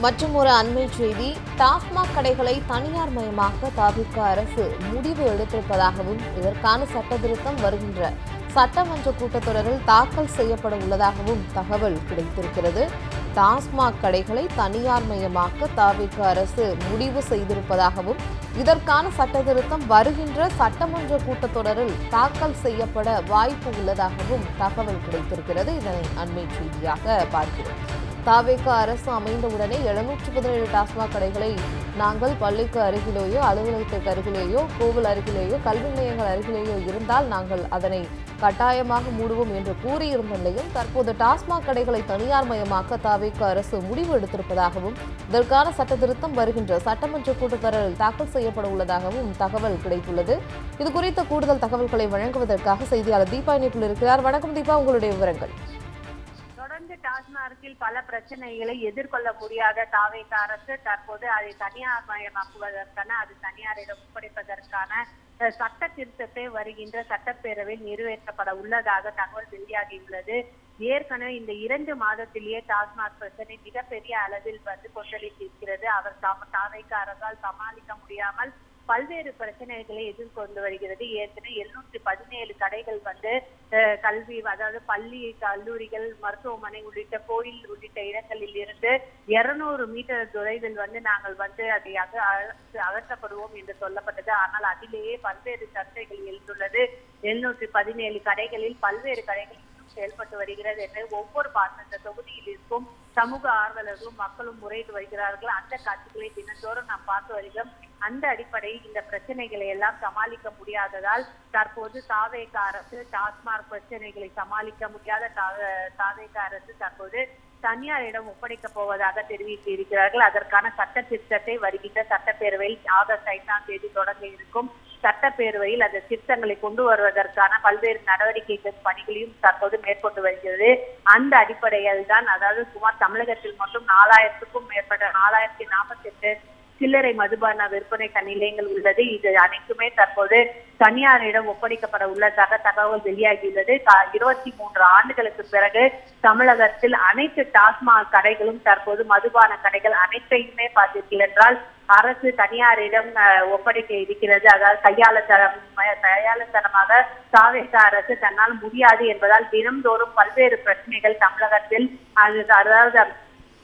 மற்றும் ஒரு அண்மை செய்தி, டாஸ்மாக் கடைகளை தனியார் மயமாக்க தவிக அரசு முடிவு எடுத்திருப்பதாகவும் இதற்கான சட்டத்திருத்தம் வருகின்ற சட்டமன்ற கூட்டத்தொடரில் தாக்கல் செய்யப்பட உள்ளதாகவும் தகவல் கிடைத்திருக்கிறது. டாஸ்மாக் கடைகளை தனியார் மயமாக்க தவிக அரசு முடிவு செய்திருப்பதாகவும் இதற்கான சட்டத்திருத்தம் வருகின்ற சட்டமன்ற கூட்டத்தொடரில் தாக்கல் செய்யப்பட வாய்ப்பு உள்ளதாகவும் தகவல் கிடைத்திருக்கிறது. இதனை அண்மை செய்தியாக பார்க்கிறோம். தவிக அரசு அமைந்தவுடனே 717 டாஸ்மாக் கடைகளை நாங்கள் பள்ளிக்கு அருகிலேயோ, அலுவலகத்திற்கு அருகிலேயோ, கோவில் அருகிலேயோ, கல்வி நிலையங்கள் அருகிலேயோ இருந்தால் நாங்கள் அதனை கட்டாயமாக மூடுவோம் என்று கூறியிருந்த நிலையில் தற்போது டாஸ்மாக் கடைகளை தனியார் மயமாக்க தவிக அரசு முடிவு எடுத்திருப்பதாகவும் இதற்கான சட்டத்திருத்தம் வருகின்ற சட்டமன்ற கூட்டத்தொடரில் தாக்கல் செய்யப்பட உள்ளதாகவும் தகவல் கிடைத்துள்ளது. இதுகுறித்த கூடுதல் தகவல்களை வழங்குவதற்காக செய்தியாளர் தீபா இணைப்பில் இருக்கிறார். வணக்கம் தீபா, உங்களுடைய விவரங்கள். டாஸ்மாகில் பல பிரச்சனைகளை எதிர்கொள்ள முடியாத தவிக அரசு தற்போது அதை தனியார் மயமாக்குவதற்கான, அது தனியாரிடம் ஒப்படைப்பதற்கான சட்ட திருத்தத்தை வருகின்ற சட்டப்பேரவையில் நிறைவேற்றப்பட உள்ளதாக தகவல் வெளியாகியுள்ளது. ஏற்கனவே இந்த 2 மாதத்திலேயே டாஸ்மாக் பிரச்சனை மிகப்பெரிய அளவில் கொந்தளித்திருக்கிறது. அவர் தவிக அரசால் சமாளிக்க முடியாமல் பல்வேறு பிரச்சனைகளை எதிர்கொண்டு வருகிறது. ஏற்கனவே 717 கடைகள் கல்வி, அதாவது பள்ளி, கல்லூரிகள், மருத்துவமனை உள்ளிட்ட கோயில் உள்ளிட்ட இடங்களில் இருந்து 200 மீட்டர் தொலைவில் நாங்கள் அதை அகற்றப்படுவோம் என்று சொல்லப்பட்டது. ஆனால் அதிலேயே பல்வேறு சர்ச்சைகள் எழுந்துள்ளது. 717 கடைகளில் பல்வேறு கடைகள் செயல்பட்டு வருகிறது என்று ஒவ்வொரு இந்த தொகுதியில் இருக்கும் சமூக ஆர்வலர்களும் மக்களும் முறையிட்டு வருகிறார்கள். அந்த காட்சிகளை தினந்தோறும் நாம் பார்த்து வருகிறோம். அந்த அடிப்படையில் இந்த பிரச்சனைகளை எல்லாம் சமாளிக்க முடியாததால் தற்போது தவிக அரசு டாஸ்மாக் பிரச்சனைகளை சமாளிக்க முடியாத தவிக அரசு தற்போது தனியாரிடம் ஒப்படைக்கப் போவதாக தெரிவித்திருக்கிறார்கள். அதற்கான சட்ட திருத்தத்தை வருகின்ற சட்டப்பேரவையில் ஆகஸ்ட் 5ஆம் தேதி தொடங்க இருக்கும் சட்டப்பேரவையில் அந்த திருத்தங்களை கொண்டு வருவதற்கான பல்வேறு நடவடிக்கைகள் பணிகளையும் தற்போது மேற்கொண்டு வருகிறது. அந்த அடிப்படையில் தான், அதாவது சுமார் தமிழகத்தில் மட்டும் 4000க்கும் மேற்பட்ட 4048 சில்லறை மதுபான விற்பனை நிலையங்கள் உள்ளது. இது அனைத்துமே தற்போது தனியாரிடம் ஒப்படைக்கப்பட உள்ளதாக தகவல் வெளியாகியுள்ளது. 23 ஆண்டுகளுக்கு பிறகு தமிழகத்தில் அனைத்து டாஸ்மாக் கடைகளும் தற்போது மதுபான கடைகள் அனைத்தையுமே பார்த்தீர்கள் என்றால் அரசு தனியாரிடம் ஒப்படைக்க இருக்கிறது. அதாவது கையாளத்தனமாக தவிக அரசு தன்னால் முடியாது என்பதால் தினம்தோறும் பல்வேறு பிரச்சனைகள் தமிழகத்தில், அதாவது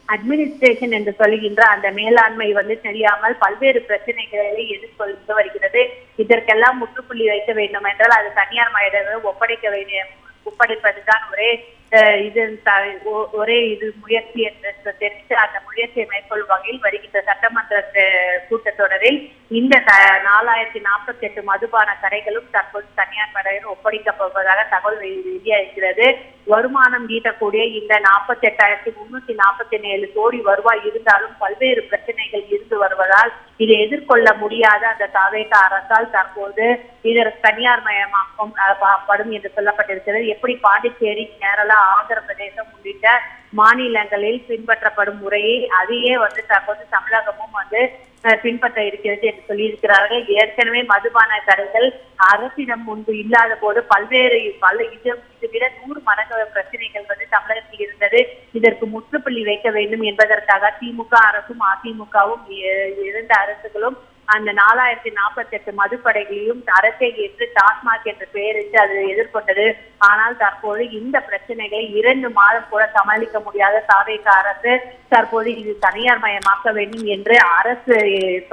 அட்மினிஸ்ட்ரேஷன் என்று சொல்கின்ற அந்த மேலாண்மை தெரியாமல் பல்வேறு பிரச்சனைகளை எதிர்கொண்டு வருகிறது. இதற்கெல்லாம் முற்றுப்புள்ளி வைக்க வேண்டும் என்றால் அது தனியார் மயமாக ஒப்படைப்பதுதான் ஒரே முயற்சி என்று தெரிவித்து அந்த முயற்சியை மேற்கொள்ளும் வகையில் வருகின்ற சட்டமன்ற கூட்டத்தொடரில் இந்த 4048 மதுபான கடைகளும் தற்போது தனியார் மயமாக ஒப்படைக்கப் போவதாக தகவல் வெளியாகிறது. வருமானம் ஈட்டக்கூடிய இந்த 48,347 கோடி வருவாய் இருந்தாலும் பல்வேறு பிரச்சனைகள் இருந்து வருவதால் இதை எதிர்கொள்ள முடியாத அந்த தவிக அரசால் தற்போது இதற்கு தனியார் மயமாக்கப்படும் என்று சொல்லப்பட்டிருக்கிறது. எப்படி பாண்டிச்சேரி, கேரளா, ஆந்திர பிரதேசம் உள்ளிட்ட மாநிலங்களில் பின்பற்றப்படும் முறையை அதையே தற்போது தமிழகமும் பின்பற்ற இருக்கிறது என்று சொல்லியிருக்கிறார்கள். ஏற்கனவே மதுபான கடைகள் அரசிடம் முன்பு இல்லாத போது இதுவிட 100 மடங்கு பிரச்சனைகள் தமிழகத்தில் இருந்தது. இதற்கு முற்றுப்புள்ளி வைக்க வேண்டும் என்பதற்காக திமுக அரசும் அதிமுகவும் 2 அரசுகளும் அந்த 4048 மதுக்கடைகளையும் அரசை ஏற்று டாஸ்மாக் என்ற பெயரிட்டு அதை எதிர்கொண்டது. ஆனால் தற்போது இந்த பிரச்சனைகளை 2 மாதம் கூட சமாளிக்க முடியாத தவிக அரசு தற்போது இது தனியார் மயமாக்க வேண்டும் என்று அரசு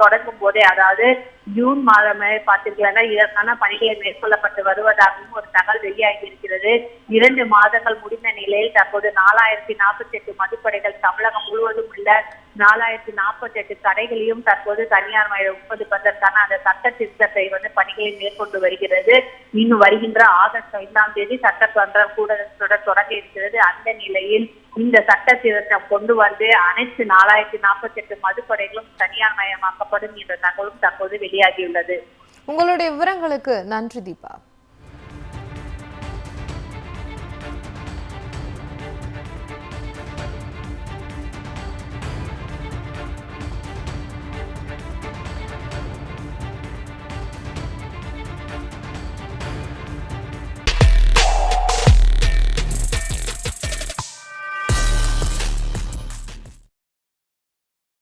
தொடங்கும் போதே, அதாவது ஜூன் மாதமே பார்த்தீர்களா, இதற்கான பணிகளை மேற்கொள்ளப்பட்டு வருவதாகவும் ஒரு தகவல் வெளியாகி இருக்கிறது. 2 மாதங்கள் முடிந்த நிலையில் தற்போது 4048 மதுக்கடைகள் தமிழகம் முழுவதும் உள்ள 4048 கடைகளையும் தற்போது தனியார் மயம் ஒப்படைப்பதற்கான அந்த சட்ட திருத்தத்தை பணிகளை மேற்கொண்டு வருகிறது. இன்னும் வருகின்ற ஆகஸ்ட் 5ஆம் தேதி சட்டமன்ற கூட்டத்தொடர் தொடங்க இருக்கிறது. அந்த நிலையில் இந்த சட்ட திருத்தம் கொண்டு அனைத்து 4048 மதுக்கடைகளும் தனியார் மயமாக்கப்படும் என்ற தகவலும் தற்போது வெளியாகியுள்ளது. உங்களுடைய விவரங்களுக்கு நன்றி தீபா.